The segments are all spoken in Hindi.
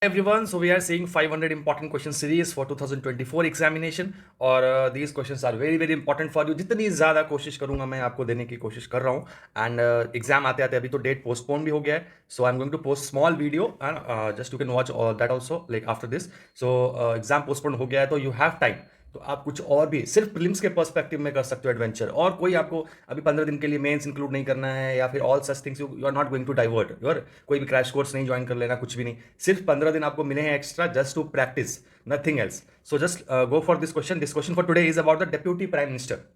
Everyone, so we are seeing 500 important question series for 2024 examination और these questions are very very important for you. जितनी ज़्यादा कोशिश करूंगा मैं आपको देने की कोशिश कर रहा हूँ एंड एग्जाम आते आते अभी तो डेट पोस्टपोन भी हो गया है. So I am going to post small video and just you can watch that also like after this. So exam postpone हो गया है तो यू हैव टाइम, तो आप कुछ और भी सिर्फ प्रीलिम्स के पर्सपेक्टिव में कर सकते हो एडवेंचर, और कोई आपको अभी 15 दिन के लिए मेंस इंक्लूड नहीं करना है या फिर all such things you are not going to divert your कोई भी क्रैश कोर्स नहीं ज्वाइन कर लेना, कुछ भी नहीं. सिर्फ 15 दिन आपको मिले हैं extra just to practice, nothing else. So just go for this question. This question for today is about the deputy prime minister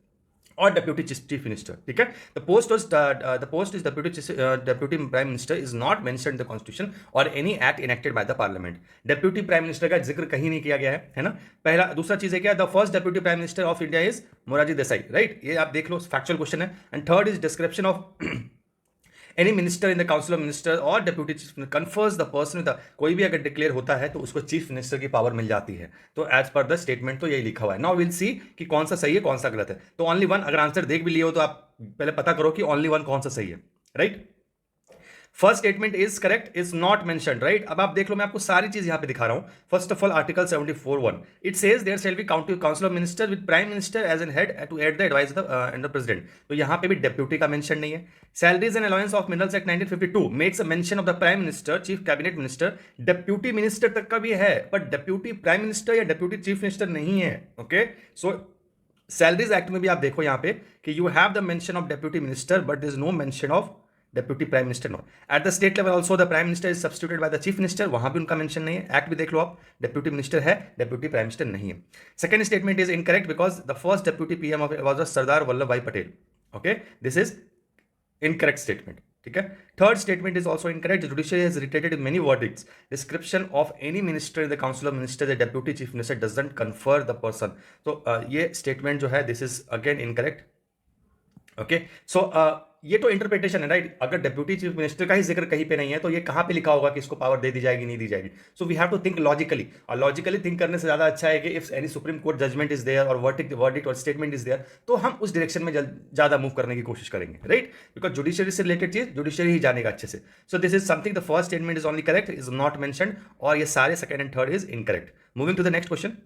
or deputy chief minister. ठीक है, the post is deputy prime minister is not mentioned in the constitution or any act enacted by the parliament. deputy prime minister का जिक्र कहीं नहीं किया गया है ना. पहला दूसरा चीज है क्या, the first deputy prime minister of India is Morarji Desai, right. ये आप देख लो, फैक्चुअल क्वेश्चन है. And third is description of any minister in the council of minister और deputy chief confers the person with, कोई भी अगर डिक्लेयर होता है तो उसको चीफ मिनिस्टर की पावर मिल जाती है. तो एज पर द स्टेटमेंट तो यही लिखा हुआ है. नाउ विल सी कि कौन सा सही है कौन सा गलत है. तो ओनली वन, अगर आंसर देख भी लिए हो तो आप पहले पता करो कि ओनली वन कौन सा सही है, right. First statement is correct, is not mentioned, right. अब आप देख लो, मैं आपको सारी चीज यहां पे दिखा रहा हूं. First of all article 74(1) it says there shall be council of minister with prime minister as an head to aid the advice and the president. तो यहां पे भी डेप्यूटी का मेंशन नहीं है. Salaries and allowance of minerals act 1952 makes a mention of the prime minister, chief cabinet minister. Deputy minister तक का भी है, बट डेप्यूटी प्राइम मिनिस्टर या डेप्यूटी चीफ मिनिस्टर नहीं है. ओके, सो सैलरीज एक्ट में भी आप देखो यहां पे कि you have the mention of deputy minister but there is no mention of deputy prime minister. No, at the state level also the prime minister is substituted by the chief minister, वहां भी उनका मेंशन नहीं है. एक्ट भी देख लो आप, डेप्यूटी मिनिस्टर है, डेप्यूटी प्राइम मिनिस्टर नहीं है. Second statement is incorrect because the first deputy PM was Sardar Vallabh Bhai Patel. Okay, this is incorrect statement. ठीक है. Third statement is also incorrect. Judiciary has reiterated in many verdicts description of any minister in the council of minister the deputy chief minister doesn't confer the person. तो ये स्टेटमेंट जो है this is again incorrect. Okay, सो ये तो इंटरप्रिटेशन है, राइट. अगर डेप्यूटी चीफ मिनिस्टर का ही जिक्र कहीं पे नहीं है तो ये कहां पे लिखा होगा कि इसको पावर दे दी जाएगी नहीं दी जाएगी. So we have to think logically, और लॉजिकली थिंक करने से ज्यादा अच्छा है कि if any supreme court judgement is there और वर्डिक्ट और स्टेटमेंट इज देयर तो हम उस डायरेक्शन में ज्यादा मूव करने की कोशिश करेंगे, राइट. बिकॉज जुडिशरी से रिलेटेड चीज जुडिशरी ही जानेगा अच्छे से. So this is something, the first statement is only correct, is not mentioned, और ये सारे second and third is incorrect. Moving to the next question.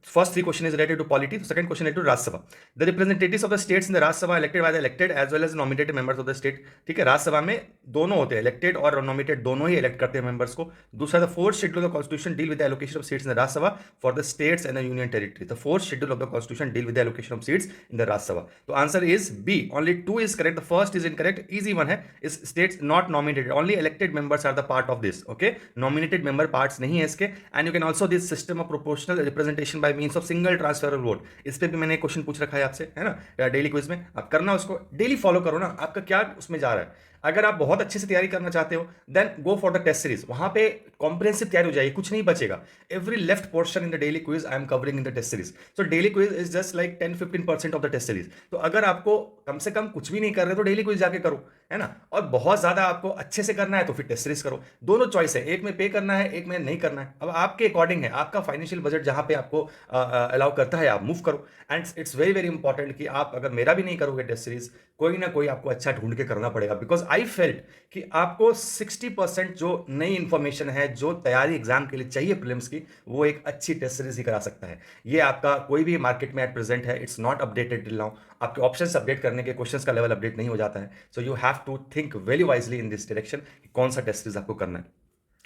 First three question is related to polity. The second question related to Rajya Sabha. The representatives of the states in the Rajya Sabha elected by the elected as well as nominated members of the state. ठीक है, राज्य सभा में दोनों होते हैं, इलेक्टेड और नॉमिनेटेड दोनों ही इलेक्ट करते हैं मेंबर्स को. दूसरा, the fourth schedule of the constitution deal with the allocation of seats in the Rajya Sabha for the states and the union territory. The fourth schedule of the constitution deal with the allocation of seats in the Rajya Sabha. तो answer is B, only 2 is correct. The first is incorrect, easy one है. इस states not nominated, only elected members are the part of this. Okay, nominated member parts नहीं है इसके. And you can also this system of proportional representation by means of single transfer of vote. इस पे भी मैंने क्वेश्चन पूछ रखा है आपसे, है ना, डेली क्विज में. आप करना, उसको डेली फॉलो करो ना, आपका क्या उसमें जा रहा है. अगर आप बहुत अच्छे से तैयारी करना चाहते हो then go for the test series, वहां पे कॉम्प्रिहेंसिव तैयारी हो जाएगी, कुछ नहीं बचेगा. Every left portion in the daily quiz I am covering in the test series. So daily quiz is just like 10-15% of the test series. तो अगर आपको कम से कम कुछ भी नहीं कर रहे तो डेली क्विज जाके करो, है ना. और बहुत ज्यादा आपको अच्छे से करना है तो फिर टेस्ट सीरीज करो. दोनों चॉइस है, एक में पे करना है, एक में नहीं करना है. अब आपके अकॉर्डिंग है, आपका फाइनेंशियल बजट जहां पे आपको अलाउ करता है आप मूव करो. And it's very very important कि आप अगर मेरा भी नहीं करोगे टेस्ट सीरीज, कोई ना कोई आपको अच्छा ढूंढ के करना पड़ेगा. बिकॉज आई फेल्ट कि आपको 60% जो नई इंफॉर्मेशन है जो तैयारी एग्जाम के लिए चाहिए प्रीलिम्स की, वो एक अच्छी टेस्ट सीरीज ही करा सकता है. ये आपका कोई भी मार्केट में एट प्रेजेंट है, it's not updated till now. आपके ऑप्शंस अपडेट करने के क्वेश्चंस का लेवल अपडेट नहीं हो जाता है. So you have to think very wisely in this direction कौन सा टेस्ट सीरीज आपको करना है.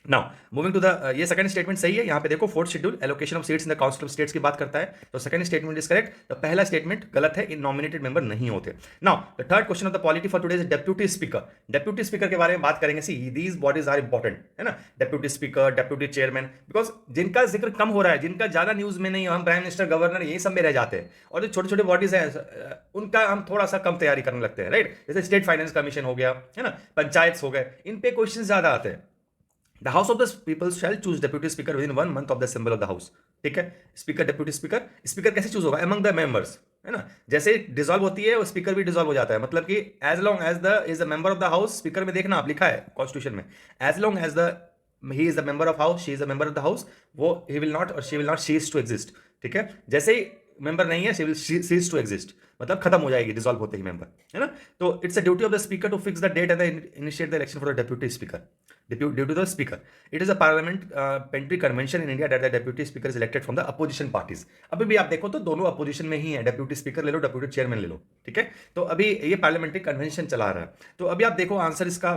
नाउ मूविंग टू द, ये सेकंड स्टेटमेंट सही है. यहां पे देखो, fourth schedule allocation of seats in the council of states की बात करता है, तो सेकंड स्टेटमेंट इज करेक्ट. तो पहला स्टेटमेंट गलत है, इन नॉमिनेटेड मेंबर नहीं होते. Now the third question of the polity for today is deputy speaker. Deputy speaker के बारे में बात करेंगे. See these bodies are important, है ना. Deputy speaker, deputy chairman, because जिनका जिक्र कम हो रहा है, जिनका ज्यादा न्यूज में नहीं, हम प्राइम मिनिस्टर, गवर्नर, यही सब में रह जाते हैं. और जो छोटे छोटे बॉडीज हैं उनका हम थोड़ा सा कम तैयारी करने लगते हैं, राइट. जैसे स्टेट फाइनेंस कमीशन हो गया, है ना, पंचायत हो गए, इन पे क्वेश्चन ज्यादा आते हैं. The House of the People shall choose deputy speaker within 1 month of the symbol of the house. ठीक है, स्पीकर, डेप्यूटी स्पीकर, स्पीकर कैसे चूज होगा? among the members, है ना. जैसे डिसॉल्व होती है, स्पीकर भी डिसॉल्व हो जाता है. मतलब कि as long as the is a member of the house, speaker में देखना आप लिखा है कॉन्स्टिट्यूशन में, as long as the he is the member of house, she is a member of the house, वो ही विल नॉट और she will not cease to exist. ठीक है, जैसे ही मेंबर नहीं है, she will cease to exist, मतलब खत्म हो जाएगी डिसॉल्व होते ही मेंबर, है ना। तो it's a duty of the speaker to fix the date and initiate the election for the deputy speaker. Due to the speaker, it is a parliamentary convention in India that the deputy speaker is elected from the opposition parties. अभी भी आप देखो तो दोनों अपोजिशन में ही है, डेप्यूटी स्पीकर ले लो, डेप्यूटी चेयरमैन ले लो, ठीक है। तो अभी ये पार्लियामेंट्री कन्वेंशन चला रहा है। तो अभी आप देखो आंसर इसका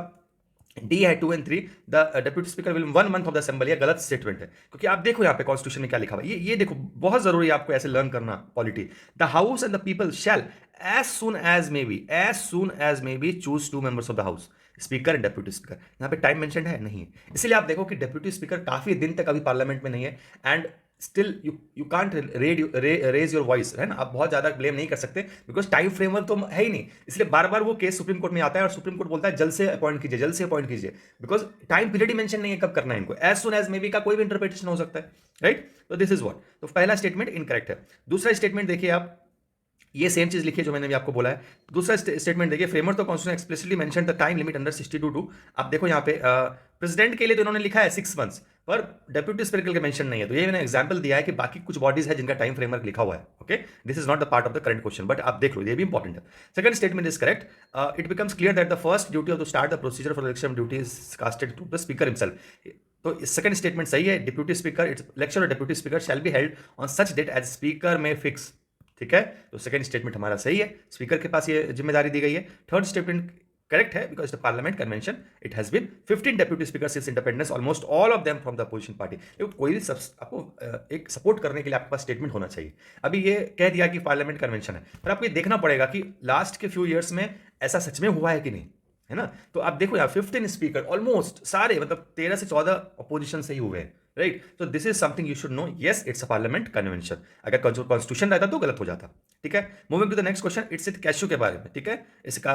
डी है 2 and 3. The deputy speaker will 1 month of the assembly, ये गलत स्टेटमेंट है, क्योंकि आप देखो यहाँ पे कॉन्स्टिट्यूशन में क्या लिखा हुआ है, ये देखो बहुत जरूरी है आपको ऐसे लर्न करना polity. The house and the people shall as soon as may be choose 2 members of the house, speaker and deputy speaker. यहाँ पे टाइम मेंशन है नहीं है, इसलिए आप देखो कि डेप्यूटी स्पीकर काफी दिन तक अभी पार्लियामेंट में नहीं है and still you can't raise your voice, है ना. आप बहुत ज्यादा ब्लेम नहीं कर सकते बिकॉज टाइम फ्रेमवर्क तो है ही नहीं, इसलिए बार बार वो केस सुप्रीम कोर्ट में आता है और सुप्रीम कोर्ट बोलता है जल्द से अपॉइंट कीजिए, जल्द से अपॉइंट कीजिए, बिकॉज टाइम पीरियड ही मेंशन नहीं है कब करना है इनको. As soon as may be का कोई भी इंटरप्रिटेशन हो सकता है, राइट. तो दिस इज व्हाट. तो पहला स्टेटमेंट इनकरेक्ट है. दूसरा स्टेटमेंट देखिए आप, ये सेम चीज लिखिए जो मैंने भी आपको बोला है. दूसरा स्टेटमेंट देखिए, फ्रेमर तो constitution explicitly mention the time limit under 62(2). आप देखो यहाँ पे प्रेसिडेंट के लिए तो इन्होंने लिखा है 6 months, पर डेप्यूटी स्पीकर के मेंशन नहीं है. तो ये मैंने एग्जांपल दिया है कि बाकी कुछ बॉडीज है जिनका टाइम फ्रेमवर्क लिखा हुआ है. Okay, this is not the part of the current question, but आप देख लो, ये भी इंपॉर्टेंट है. Second statement is correct. It becomes clear that the first duty of to start the procedure for election duty is casted to the speaker himself. तो सेकंड स्टेटमेंट सही है. Deputy speaker, its election of deputy speaker shall be held on such date as speaker में फिक्स. ठीक है, तो सेकंड स्टेटमेंट हमारा सही है, स्पीकर के पास ये जिम्मेदारी दी गई है. थर्ड स्टेटमेंट करेक्ट है because the parliament convention it has been 15 deputy speaker since independence, almost all of them from the opposition party. कोई भी आपको एक सपोर्ट करने के लिए आपके पास स्टेटमेंट होना चाहिए. अभी ये कह दिया कि पार्लियामेंट कन्वेंशन है, पर आपको ये देखना पड़ेगा कि लास्ट के फ्यू ईयर्स में ऐसा सच में हुआ है कि नहीं, है ना. तो आप देखो यार 15 स्पीकर ऑलमोस्ट सारे, मतलब 13 से 14 अपोजिशन से ही हुए हैं, राइट. तो this is something you should know. Yes, it's a parliament convention. अगर कॉन्स्टिट्यूशन रहता तो गलत हो जाता. ठीक है, moving to the next question. It's it cashew के बारे में. ठीक है, इसका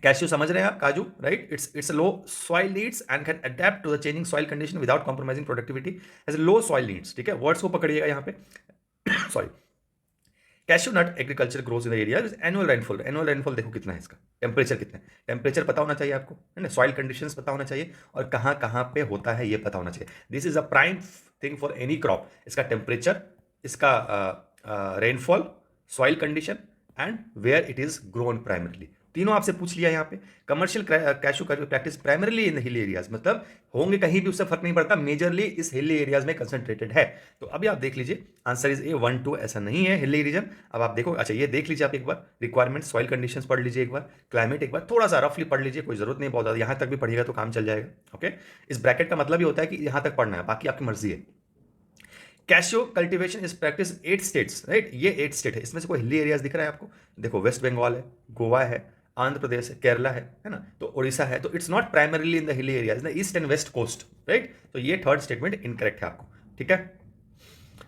कैशू समझ रहे हैं आप, काजू, right. It's low soil needs and can adapt to the changing soil condition without compromising productivity. Has low soil needs. ठीक है, वर्ड्स को पकड़िएगा यहाँ पे. Sorry. Cashew nut agriculture grows in the area. Annual rainfall, annual rainfall देखो कितना है इसका. टेम्परेचर कितना है, टेम्परेचर पता होना चाहिए आपको, है ना. सॉइल कंडीशंस पता होना चाहिए और कहाँ कहाँ पे होता है ये पता होना चाहिए. This is a prime thing for any crop. इसका टेम्परेचर, इसका rainfall, soil condition and where it is grown primarily, तीनों आपसे पूछ लिया यहाँ पे. कमर्शियल कैशू का practice primarily in hill areas, मतलब होंगे कहीं भी उससे फर्क नहीं पड़ता, मेजरली इस हिली एरियाज में कंसंट्रेटेड है. तो अभी आप देख लीजिए आंसर इज ए 1 2. ऐसा नहीं है हिली रीजन. अब आप देखो, अच्छा ये देख लीजिए आप एक बार, रिक्वायरमेंट, सॉइल कंडीशंस पढ़ लीजिए एक बार, क्लाइमेट एक बार थोड़ा सा रफली पढ़ लीजिए, कोई जरूरत नहीं बहुत ज़्यादा, यहाँ तक भी पढ़िएगा तो काम चल जाएगा. ओके, इस ब्रैकेट का मतलब ही होता है कि यहाँ तक पढ़ना है, बाकी आपकी मर्जी है. Cashew cultivation is practice 8 states, right. ये 8 स्टेट है, इसमें से कोई हिली एरियाज दिख रहा है आपको? देखो, वेस्ट बंगाल है, गोवा है, आंध्र प्रदेश है, केरला है ना, तो उड़ीसा है. तो it's not primarily in the hilly areas, the east and west coast, right. तो ये थर्ड स्टेटमेंट इनकरेक्ट है आपको. ठीक है,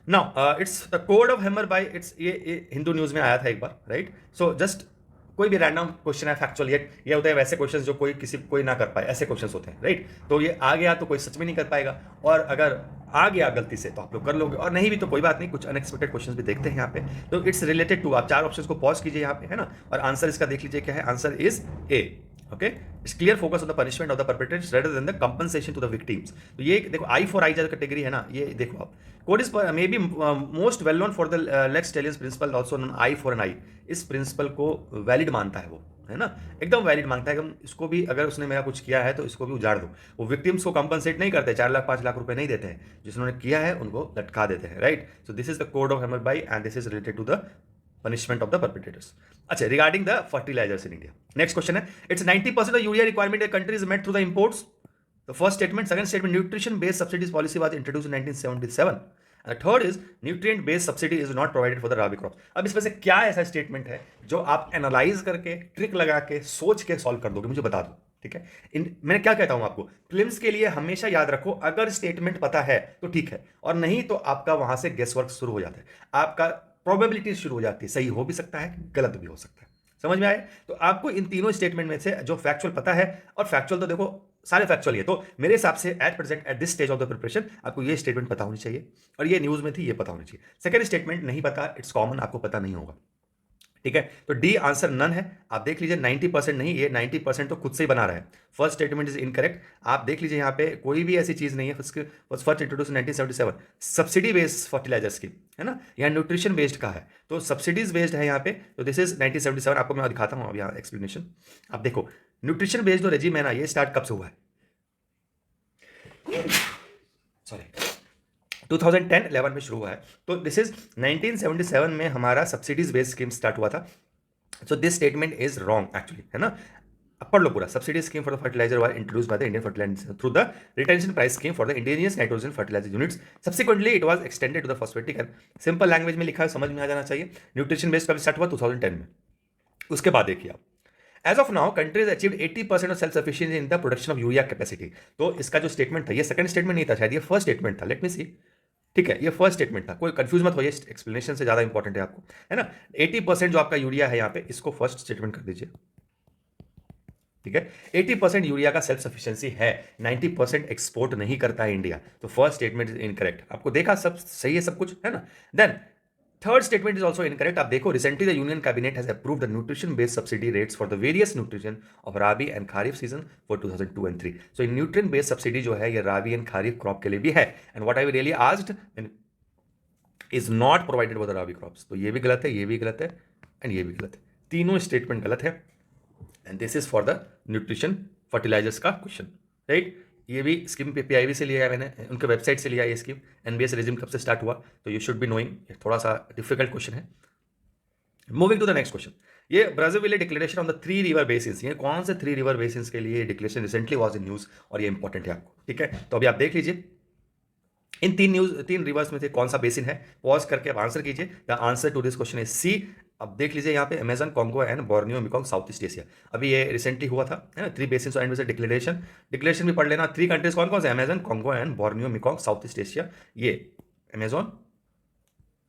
now it's the code of Hammurabi, it's ये हिंदू न्यूज में आया था एक बार, राइट. सो जस्ट कोई भी रैंडम क्वेश्चन है, फैक्चुअल, ये होता है वैसे क्वेश्चंस जो कोई ना कर पाए, ऐसे क्वेश्चंस होते हैं, राइट. तो ये आ गया तो कोई सच में नहीं कर पाएगा, और अगर आ गया गलती से तो आप लोग कर लोगे, और नहीं भी तो कोई बात नहीं, कुछ अनएक्सपेक्टेड क्वेश्चंस भी देखते हैं यहाँ पे. तो इट्स रिलेटेड टू, आप 4 ऑप्शंस को पॉज कीजिए यहाँ पे, है ना, और आंसर इसका देख लीजिए क्या है. Answer is A. Okay, it's clear focus on the punishment of the perpetrators rather than the compensation to the victims. तो ये देखो आई फॉर आई जो कैटेगरी है ना, ये देखो आप, code is may be most well known for the lex talionis principle, also known eye for an eye. इस प्रिंसिपल को वैलिड मानता है वो, है ना, एकदम वैलिड मांगता है. इसको भी अगर उसने मेरा कुछ किया है तो इसको भी उजाड़ दो. वो विक्टिम्स को कंपनसेट नहीं करते, 4 लाख 5 लाख रुपए नहीं देते हैं, जिसने किया है उनको लटका देते हैं, right. So this is the code of Hammurabi and this is related to the punishment of the perpetrators. अच्छा, regarding the fertilizers in India, next question है, it's 90% of urea requirement in the country is met through the imports. The first statement. Second statement, nutrition based subsidies policy was introduced in 1977. And the third is nutrient based subsidy is not provided for the rabi crops. अब इसमें से क्या ऐसा स्टेटमेंट है जो आप एनालाइज करके, ट्रिक लगा के, सोच के सॉल्व कर दोगे, मुझे बता दो. ठीक है, मैंने क्या कहता हूं आपको, फिल्म्स के लिए हमेशा याद रखो, अगर स्टेटमेंट पता है तो ठीक है, और नहीं तो आपका वहां से गेस वर्क शुरू हो जाता है, आपका प्रोबेबिलिटी शुरू हो जाती है. सही हो भी सकता है, गलत भी हो सकता है. समझ में आए? तो आपको इन तीनों स्टेटमेंट में से जो फैक्चुअल पता है, और फैक्चुअल तो देखो सारे फैक्चुअल ही है, तो मेरे हिसाब से at present at this stage of the preparation आपको ये स्टेटमेंट पता होनी चाहिए, और ये न्यूज में थी, ये पता होनी चाहिए. सेकंड स्टेटमेंट नहीं पता, इट्स कॉमन, आपको पता नहीं होगा. ठीक है, तो डी आंसर नन है। आप देख लीजिए 90% नहीं, ये 90% तो खुद से ही बना रहा है। First statement is incorrect. आप देख लीजिए यहाँ पे कोई भी ऐसी चीज नहीं है। First introduce 1977, subsidy based fertiliser scheme है ना, यहाँ न्यूट्रिशन बेस्ड का है, तो सब्सिडीज बेस्ड है यहाँ पे। तो दिस इज 1977। आपको मैं दिखाता हूँ अब यहाँ एक्सप्लेनेशन। आप देखो न्यूट्रिशन बेस्ड जो रेजिम है ना, ये स्टार्ट कब से हुआ है, सॉरी 2010-11 में शुरू हुआ है। तो दिस इज 1977 में हमारा सब्सिडीज बेस्ड स्कीम स्टार्ट हुआ था। So this statement is wrong actually, है ना। अब पढ़ लो पूरा। Subsidy scheme for the fertiliser were introduced by the Indian fertiliser through the retention price scheme for the indigenous nitrogen fertiliser units. Subsequently it was extended to the phosphate. ठीक है, सिंपल लैंग्वेज में लिखा है, समझ में आ जाना चाहिए। न्यूट्रिशन बेस्ड कब स्टार्ट हुआ, 2010 में। उसके बाद देखिए आप, as of now countries achieved 80% of self sufficiency in the production of urea capacity. तो इसका जो स्टेटमेंट था, ये सेकंड स्टेटमेंट नहीं था शायद, ये फर्स्ट स्टेटमेंट था। लेट मी सी। ठीक है, ये फर्स्ट स्टेटमेंट था, कोई कंफ्यूज मत होइए, एक्सप्लेनेशन से ज्यादा इंपॉर्टेंट है आपको, है ना। 80% जो आपका यूरिया है यहाँ पे, इसको फर्स्ट स्टेटमेंट कर दीजिए। ठीक है, 80% यूरिया का सेल्फ सफिशिएंसी है, 90% एक्सपोर्ट नहीं करता है इंडिया। तो फर्स्ट स्टेटमेंट इज इनकरेक्ट। आपको देखा सब सही है, सब कुछ है ना। Then third statement is also incorrect. आप देखो, recently the union cabinet has approved the nutrition based subsidy rates for the various nutrition of rabi and kharif season for 2002 and 3। So in nutrition based subsidy जो है, ये राबी एंड खारिफ क्रॉप के लिए भी है। And what I really asked is not provided for the rabi crops. तो ये भी गलत है, ये भी गलत है एंड ये भी गलत है, तीनों स्टेटमेंट गलत है। And this is for the nutrition fertilisers का क्वेश्चन, राइट। ये भी स्कीम पीआईबी से लिया है मैंने, उनके वेबसाइट से लिया है ये स्कीम। एनबीएस रेजिम कब से स्टार्ट हुआ, तो यू शुड बी नोइंग। थोड़ा सा डिफिकल्ट क्वेश्चन है। Moving to the next question, ये Brazil declaration on the 3 river basins. ये कौन से 3 रिवर बेसिन्स के लिए declaration recently was in news, और ये इंपॉर्टेंट है आपको। ठीक है, तो अभी आप देख लीजिए इन 3 रिवर्स में से कौन सा बेसिन है, पॉज करके आप आंसर कीजिए। The answer to this question is C. अब देख लीजिए यहाँ पे Amazon, Congo and Borneo Mekong, south east Asia. अभी ये रिसेंटली हुआ था, है ना। 3 बेसिन्स एंड डिक्लेरेशन भी पढ़ लेना। 3 कंट्रीज कौन कौन से, Amazon, Congo and Borneo Mekong, south east Asia. ये Amazon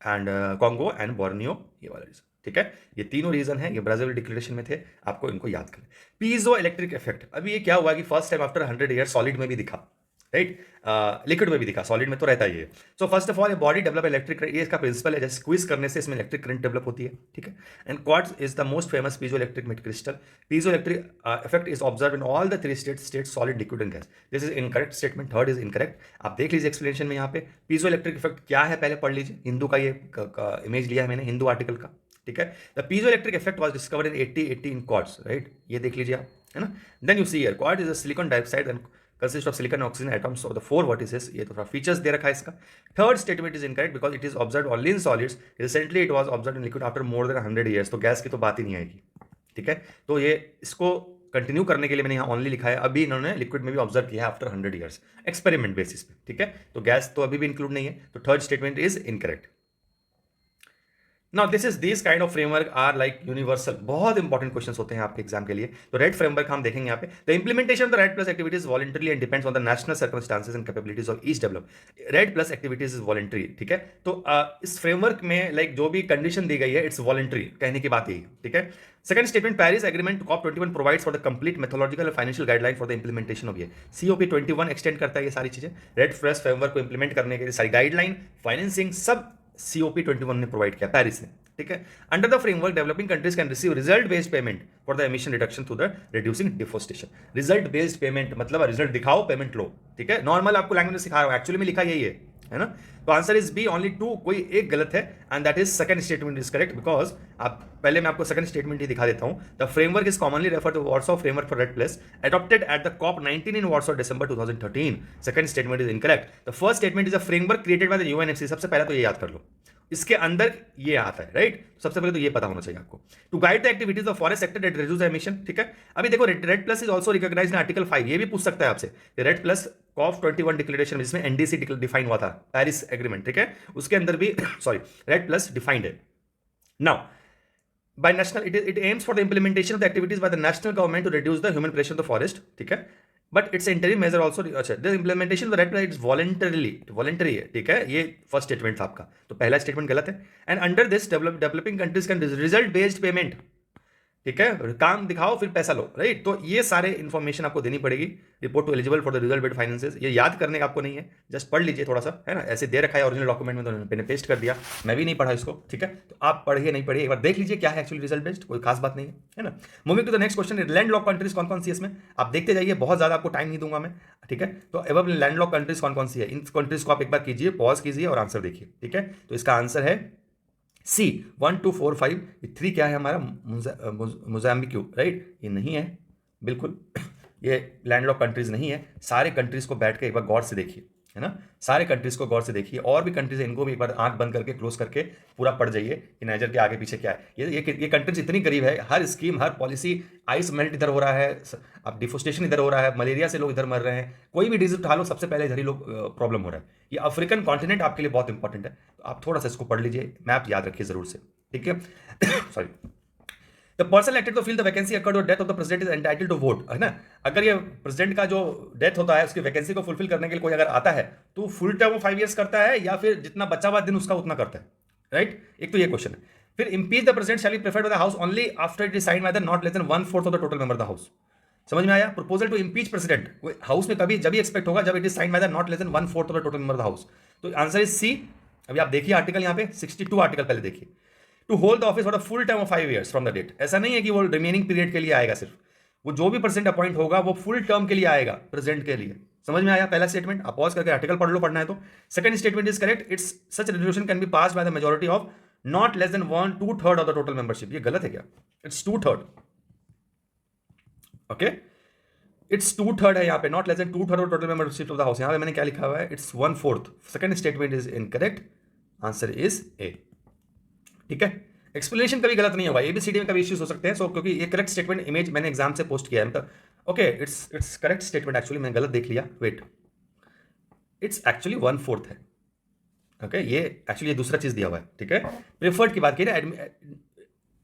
and Congo and Borneo, ये वाला रीजन। ठीक है, ये तीनों रीजन है, ये ब्राजील डिक्लेरेशन में थे, आपको इनको याद करें। पीजो इलेक्ट्रिक इफेक्ट, अभी ये क्या हुआ कि first time after 100 year solid में भी दिखा, राइट। लिक्विड में भी दिखा, सॉलिड में तो रहता ही है। सो फर्स्ट ऑफ ऑल ये बॉडी डेवलप इलेक्ट्रिक, ये इसका प्रिंसिपल है, जैसे स्क्वीज करने से इसमें इलेक्ट्रिक करंट डेवलप होती है। ठीक है, and quartz is the most famous piezo electric metal crystal. Piezo electric effect is observe in all the 3 states solid, liquid and gas. This is incorrect statement, third is incorrect. आप देख लीजिए एक्सप्लेनेशन में यहाँ पे पीजो इलेक्ट्रिक इफेक्ट क्या है, पहले पढ़ लीजिए। हिंदू का ये इमेज लिया है मैंने, हिंदू आर्टिकल का। ठीक है, the piezo electric effect was discovered in 80 in quartz, right. ये देख लीजिए आप, है ना। Then you see here quartz is a silicon dioxide and consist of silicon and oxygen atoms of the 4 vertices। ये तो थोड़ा फीचर्स दे रखा है इसका। Third statement is incorrect because it is observe only in solids, recently it was observe in liquid after more than 100 years. तो गैस की तो बात ही नहीं आएगी। ठीक है, तो ये इसको कंटिन्यू करने के लिए मैंने यहाँ ओनली लिखा है। अभी इन्होंने लिक्विड में भी ऑब्जर्व किया है आफ्टर 100 ईयर्स, एक्सपेरिमेंट बेसिस पे। ठीक है, तो गैस तो अभी भी इंक्लूड नहीं है, तो third statement is incorrect. Now this is these kind of framework are like universal, बहुत इंपॉर्टेंट क्वेश्चंस होते हैं आपके एग्जाम के लिए। तो रेड फ्रेमवर्क हम देखेंगे यहाँ पे। The implementation of the REDD plus activities voluntary and depends on the national circumstances and capabilities of each develop. Red plus activities is voluntary. ठीक है, तो इस फ्रेमवर्क में लाइक जो भी कंडीशन दी गई है इट्स वॉलंटरी, कहने की बात यही। ठीक है, second statement, Paris agreement COP21 provides for the complete mythological and financial guideline for the implementation of ये COP21 एक्सटेंड करता है ये सारी चीजें। रेड प्लस फ्रेमवर्क को इंप्लीमेंट करने के लिए सारी गाइडलाइन, फाइनेंसिंग सब COP21 ने प्रोवाइड किया, पेरिस ने। ठीक है, under the framework developing countries can receive result based payment for the emission reduction through the reducing deforestation. Result based payment मतलब रिजल्ट दिखाओ, पेमेंट लो। ठीक है, नॉर्मल आपको लैंग्वेज में सिखा रहा हूं, एक्चुअली में लिखा यही है ना। तो आंसर इज बी, ओनली 2, कोई एक गलत है, and that is second statement is correct. Because आप पहले मैं आपको सेकंड स्टेटमेंट ही दिखा देता हूं। The framework is commonly refer to Warsaw framework for REDD plus adopted at the COP19 in Warsaw December 2013। Second statement is incorrect. The first statement is a framework created by the UNFCCC। सबसे पहले तो ये याद कर लो, इसके अंदर ये आता है, राइट। सबसे पहले तो ये पता होना चाहिए आपको। To guide the activities of forest sector that reduce emission. ठीक है, अभी देखो REDD plus is also recognised in article 5। ये भी पूछ सकता है आपसे, रेड प्लस COP21 डिक्लेरेशन जिसमें NDC डिफाइन हुआ था, पेरिस एग्रीमेंट। ठीक है, उसके अंदर भी सॉरी रेड प्लस डिफाइंड है। Now by national it aims for the implementation of the activities by the national government to reduce the human pressure on the forest। ठीक है, but it's interim major also. अच्छा, the implementation the REDD plus it's voluntary है। ठीक है, ये फर्स्ट स्टेटमेंट था आपका, तो पहला स्टेटमेंट गलत है। And under this developing countries can result based payment. ठीक है, काम दिखाओ फिर पैसा लो, राइट। तो ये सारे इन्फॉर्मेशन आपको देनी पड़ेगी। Report to eligible for the result based finances, ये याद करने का आपको नहीं है, जस्ट पढ़ लीजिए थोड़ा सा, है ना। ऐसे दे रखा है ओरिजिनल डॉक्यूमेंट में, तो मैंने पेस्ट कर दिया, मैं भी नहीं पढ़ा इसको, ठीक है। तो आप पढ़िए नहीं पढ़िए, एक बार देख लीजिए क्या है एक्चुअली रिजल्ट बेस्ड, कोई खास बात नहीं है ना। Moving to the next question, land lock countries कौन कौन सी है इसमें, आप देखते जाइए, बहुत ज्यादा आपको टाइम नहीं दूंगा मैं, ठीक है। तो एवं लैंड लॉक कंट्रीज कौन कौन सी है, इन कंट्रीज को आप एक बार कीजिए, पॉज कीजिए और आंसर देखिए, ठीक है। तो इसका आंसर है सी 1 2 4 5, 3 क्या है हमारा, मोजाम्बिक, राइट, ये नहीं है बिल्कुल। ये लैंडलॉक कंट्रीज नहीं है। सारे कंट्रीज को बैठ के एक बार गौर से देखिए, है ना, सारे कंट्रीज को गौर से देखिए, और भी कंट्रीज है इनको भी एक बार आंख बंद करके क्लोज करके पूरा पढ़ जाइए कि नाइजर के आगे पीछे क्या है। ये कंट्रीज इतनी करीब है, हर स्कीम हर पॉलिसी, आइस मेल्ट इधर हो रहा है, अब डिफोस्टेशन इधर हो रहा है, मलेरिया से लोग इधर मर रहे हैं, कोई भी डिजीज उठा लो सबसे पहले इधर ही लोग प्रॉब्लम हो रहा है। ये अफ्रीकन कॉन्टिनेंट आपके लिए बहुत इंपॉर्टेंट है, तो आप थोड़ा सा इसको पढ़ लीजिए, मैप याद रखिए जरूर से, ठीक है। Sorry, the person elected to fill the vacancy occurred और death of the president is entitled to vote, है ना। अगर ये प्रेसिडेंट का जो डेथ होता है उसकी वैकेंसी को फुलफिल करने के लिए कोई अगर आता है तो फुल टर्म 5 ईयर्स करता है या फिर जितना बचा हुआ दिन उसका उतना करता है, राइट। एक तो ये क्वेश्चन है। फिर impeach the president shall be preferred by the house only after it is signed by the not less than 1/4 of the total member of the house. समझ में आया। Proposal to impeach president house में कभी जब भी एक्सपेक्ट होगा जब it is signed by the not less than 1/4 of the total member of the house. तो आंसर इज सी। अभी आप देखिए आर्टिकल यहाँ पे 62 आर्टिकल पहले देखिए। To hold the office for a full term of 5 years from the date, ऐसा नहीं है कि वो रिमेनिंग पीरियड के लिए आएगा, सिर्फ वो जो भी प्रेसिडेंट अपॉइंट होगा वो फुल टर्म के लिए आएगा प्रेसिडेंट के लिए। समझ में आया पहला स्टेटमेंट। आप पॉज करके आर्टिकल पढ़ लो, पढ़ना है तो। Second statement is correct, it's such resolution can be pass bye the majority of not less then 1/2 of the total membership. ये गलत है क्या, इट्स 2/3, ओके, इट्स 2/3 है यहाँ पे, not less then 2/3 of total membership of the house. यहाँ पे मैंने क्या लिखा हुआ है, it's 1/4। Second statement is incorrect, answer is ए, ठीक है। एक्सप्लेनेशन कभी गलत नहीं होगा, एबीसीडी में कभी इश्यूज हो सकते हैं, सो क्योंकि ये करेक्ट स्टेटमेंट इमेज मैंने एग्जाम से पोस्ट किया है, मतलब okay, it's correct statement. Actually मैंने गलत देख लिया, वेट, इट्स एक्चुअली 1/4 है, ओके। ये एक्चुअली दूसरा चीज दिया हुआ है, ठीक है। प्रेफर्ड की बात की ना,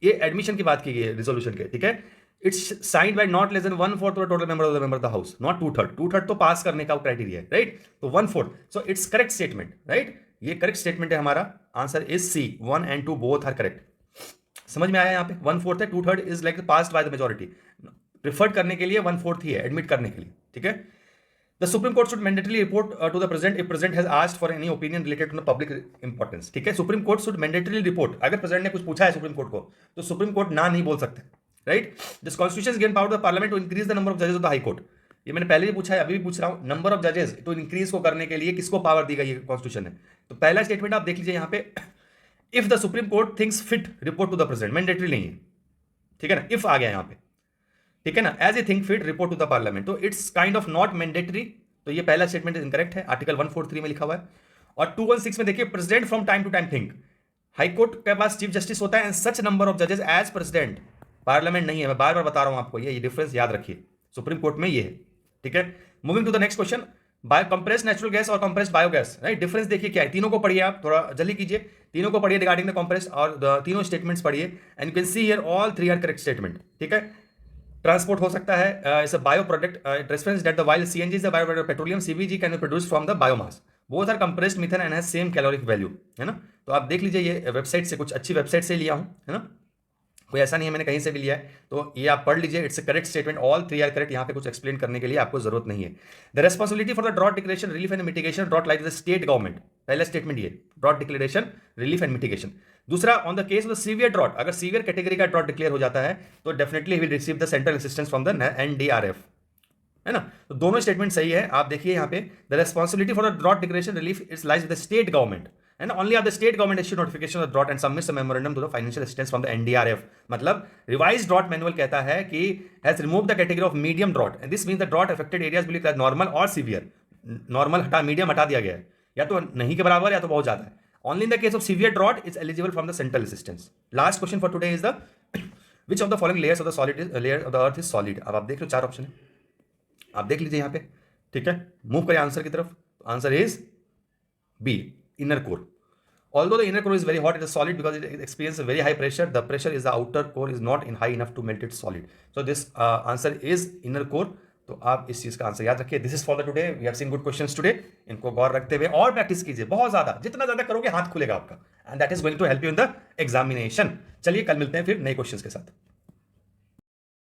ये एडमिशन की बात की गई है रिजोल्यूशन के, ठीक है। It's signed by not less than 1/4 of total member of the house, not 2/3। 2/3 तो पास करने का क्राइटेरिया है, राइट। तो 1/4, so it's correct statement, right. ये करेक्ट स्टेटमेंट है हमारा, answer is C. 1 and 2 both are correct. समझ में आया। यहाँ पे 1/4 है, 2/3 is like passed by the majority. Preferred करने के लिए 1/4 ही है, एडमिट करने के लिए, ठीक है। The supreme court should mandatorily report to the president if president has asked for any opinion related to the public importance, ठीक है। Supreme court should mandatorily report, अगर प्रेसिडेंट ने कुछ पूछा है सुप्रीम कोर्ट को तो सुप्रीम कोर्ट ना नहीं बोल सकते, right. This constitution given power the parliament to increase the number of जजेस ऑफ द हाई कोर्ट। ये मैंने पहले भी पूछा है, अभी भी पूछ रहा हूं, नंबर ऑफ जजेस तो इंक्रीज को करने के लिए किसको पावर दी गई है कॉन्स्टिट्यूशन ने। तो पहला स्टेटमेंट आप देख लीजिए यहाँ पे, if the supreme court thinks fit report to the president, mandatory नहीं है, ठीक है ना, इफ आ गया यहाँ पे, ठीक है ना, as a think fit report to the parliament, तो it's kind of not mandatory. तो ये पहला स्टेटमेंट इनकरेक्ट है, आर्टिकल 143 में लिखा हुआ है। और 216 में देखिए, president from time to time think, high court के पास चीफ जस्टिस होता है एंड सच नंबर ऑफ जजेस एज प्रेसिडेंट, पार्लियामेंट नहीं है। मैं बार बार बता रहा हूं आपको, ये डिफरेंस याद रखिए, सुप्रीम कोर्ट में ये है, ठीक है। Moving to the next question, bio compressed natural gas और कंप्रेस्ड बायोगैस, राइट। डिफरेंस देखिए क्या है, तीनों को पढ़िए आप, थोड़ा जल्दी कीजिए, तीनों को पढ़िए रिगार्डिंग द कंप्रेस्ड, और तीनों स्टेटमेंट्स पढ़िए and you can see here all 3 are correct statement, ठीक है। ट्रांसपोर्ट हो सकता है, it's a bio product, it reference that the while CNG is a bio product petroleum, CBG can be produced from the biomass, both are compressed methane and has same caloric value, है ना। तो आप देख लीजिए, ये वेबसाइट से, कुछ अच्छी वेबसाइट से लिया हूं, है ना, कोई ऐसा नहीं है मैंने कहीं से भी लिया है। तो ये आप पढ़ लीजिए, it's a correct statement, all 3 are correct. यहाँ पे कुछ एक्सप्लेन करने के लिए आपको जरूरत नहीं है। The responsibility for the drought declaration relief and mitigation drought like the state government, पहला स्टेटमेंट ये, drought declaration relief and mitigation. दूसरा, on the case of the severe drought, अगर सीवियर कैटेगरी का ड्रॉट डिक्लेयर हो जाता है तो definitely will receive the central assistance from the NDRF, है ना। तो दोनों स्टेटमेंट सही है। आप देखिए यहाँ पे, the responsibility for the drought declaration relief it's lies with the state government, है ना। Only of the state government issue notification of drought and submits a memorandum to the financial assistance from the NDRF. मतलब रिवाइज्ड ड्रॉट मैनुअल कहता है कि has remove the category of medium drought, and this means the drought affected areas will be normal और सीवियर। नॉर्मल हटा, मीडियम हटा दिया गया है, या तो नहीं के बराबर या तो बहुत ज्यादा है। Only in the case of severe drought is eligible from the central assistance. Last question for today is the which of the following layers of the solid layer of the earth is solid. अब आप देख लो 4 ऑप्शन है, आप देख लीजिए यहाँ पे, ठीक है। मूव करिए आंसर की तरफ, answer is B, inner core. Although the inner core is very hot, it is solid because it experiences very high pressure. The pressure is the outer core is not in high enough to melt it solid. So this answer is inner core. तो आप इस चीज का आंसर याद रखिए। This is for the today, we have seen good questions today. इनको गौर रखते हुए और प्रैक्टिस कीजिए बहुत ज्यादा, जितना ज्यादा करोगे हाथ खुलेगा आपका, and that is going to help you in the examination. चलिए कल मिलते हैं फिर नए क्वेश्चंस के साथ।